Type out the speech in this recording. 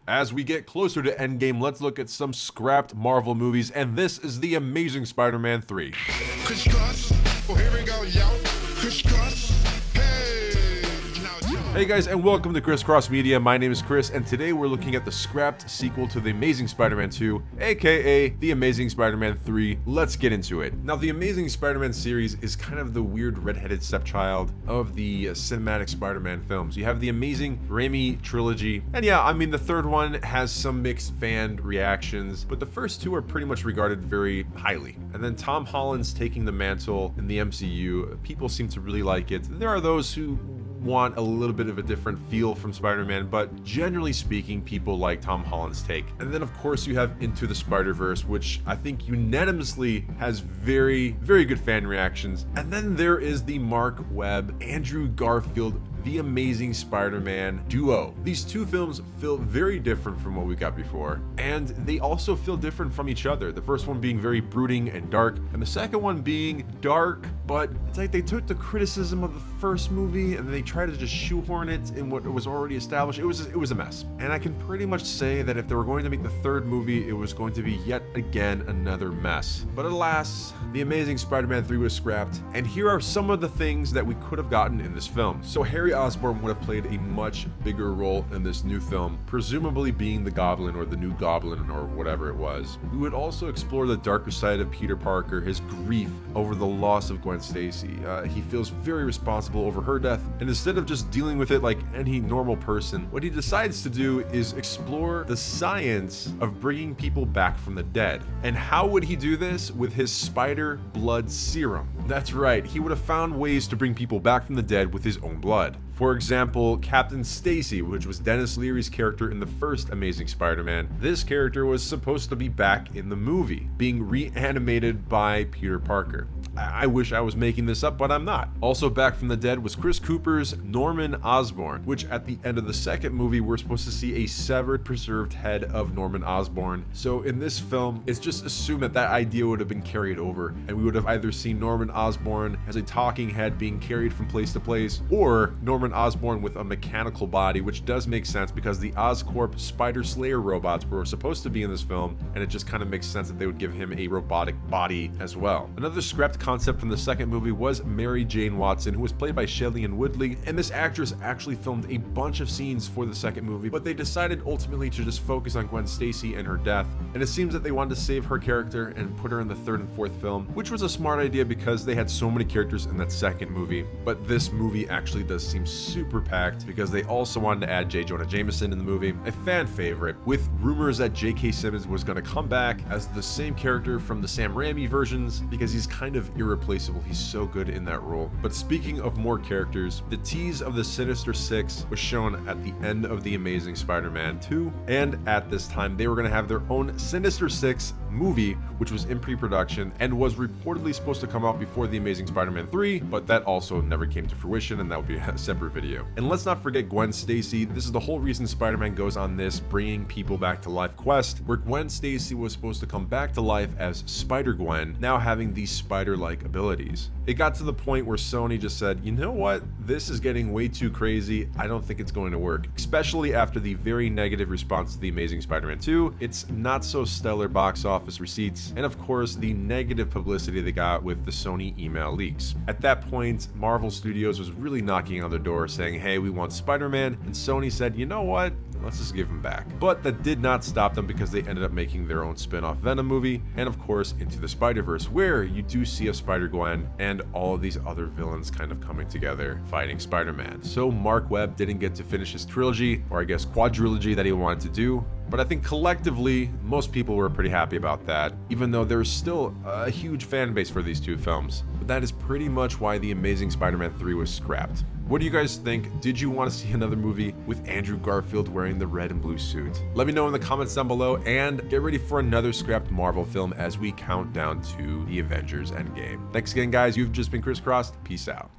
As we get closer to Endgame, let's look at some scrapped Marvel movies, and this is The Amazing Spider-Man 3. Crisscross. Oh, here we go, yo. Crisscross. Hey guys, and welcome to Crisscross Media. My name is Chris, and today we're looking at the scrapped sequel to The Amazing Spider-Man 2, aka The Amazing Spider-Man 3. Let's get into it. Now, The Amazing Spider-Man series is kind of the weird redheaded stepchild of the cinematic Spider-Man films. You have the Amazing Raimi trilogy, and yeah, I mean, the third one has some mixed fan reactions, but the first two are pretty much regarded very highly. And then Tom Holland's taking the mantle in the MCU. People seem to really like it. There are those who want a little bit of a different feel from Spider-Man, but generally speaking, people like Tom Holland's take. And then of course you have Into the Spider-Verse, which I think unanimously has very, very good fan reactions. And then there is the Marc, Webb, Andrew Garfield, The Amazing Spider-Man duo. These two films feel very different from what we got before, and they also feel different from each other. The first one being very brooding and dark, and the second one being dark, but it's like they took the criticism of the first movie and they tried to just shoehorn it in what was already established. It was a mess. And I can pretty much say that if they were going to make the third movie, it was going to be yet again another mess. But alas, The Amazing Spider-Man 3 was scrapped, and here are some of the things that we could have gotten in this film. So Harry Osborn would have played a much bigger role in this new film, presumably being the Goblin or the new Goblin or whatever it was. We would also explore the darker side of Peter Parker, his grief over the loss of Gwen Stacy. He feels very responsible over her death, and instead of just dealing with it like any normal person, what he decides to do is explore the science of bringing people back from the dead. And how would he do this? With his spider blood serum. That's right, he would have found ways to bring people back from the dead with his own blood. For example, Captain Stacy, which was Dennis Leary's character in the first Amazing Spider-Man. This character was supposed to be back in the movie, being reanimated by Peter Parker. I wish I was making this up, but I'm not. Also back from the dead was Chris Cooper's Norman Osborn, which at the end of the second movie, we're supposed to see a severed, preserved head of Norman Osborn. So in this film, it's just assumed that that idea would have been carried over, and we would have either seen Norman Osborn as a talking head being carried from place to place, or Norman Osborn with a mechanical body, which does make sense because the Oscorp Spider Slayer robots were supposed to be in this film, and it just kind of makes sense that they would give him a robotic body as well. Another scrapped concept from the second movie was Mary Jane Watson, who was played by Shailene Woodley, and this actress actually filmed a bunch of scenes for the second movie, but they decided ultimately to just focus on Gwen Stacy and her death, and it seems that they wanted to save her character and put her in the third and fourth film, which was a smart idea because they had so many characters in that second movie. But this movie actually does seem super packed because they also wanted to add J. Jonah Jameson in the movie, a fan favorite, with rumors that J.K. Simmons was going to come back as the same character from the Sam Raimi versions because he's kind of irreplaceable. He's so good in that role. But speaking of more characters, the tease of the Sinister Six was shown at the end of The Amazing Spider-Man 2, and at this time they were going to have their own Sinister Six movie, which was in pre-production and was reportedly supposed to come out before The Amazing Spider-Man 3, but that also never came to fruition, and that would be a separate video. And let's not forget Gwen Stacy. This is the whole reason Spider-Man goes on this bringing people back to life quest, where Gwen Stacy was supposed to come back to life as Spider-Gwen, now having these spider-like abilities. It got to the point where Sony just said, you know what, this is getting way too crazy. I don't think it's going to work, especially after the very negative response to The Amazing Spider-Man 2, its not so stellar box office receipts, and of course the negative publicity they got with the Sony email leaks. At that point, Marvel Studios was really knocking on the door saying, hey, we want Spider-Man, and Sony said, you know what, let's just give him back. But that did not stop them because they ended up making their own spin-off Venom movie, and of course Into the Spider-Verse, where you do see a Spider-Gwen and all of these other villains kind of coming together fighting Spider-Man. So Marc Webb didn't get to finish his trilogy, or I guess quadrilogy, that he wanted to do, but I think collectively most people were pretty happy about that, even though there's still a huge fan base for these two films. But that is pretty much why The Amazing Spider-Man 3 was scrapped. What do you guys think? Did you want to see another movie with Andrew Garfield wearing the red and blue suit? Let me know in the comments down below, and get ready for another scrapped Marvel film as we count down to the Avengers Endgame. Thanks again, guys. You've just been crisscrossed. Peace out.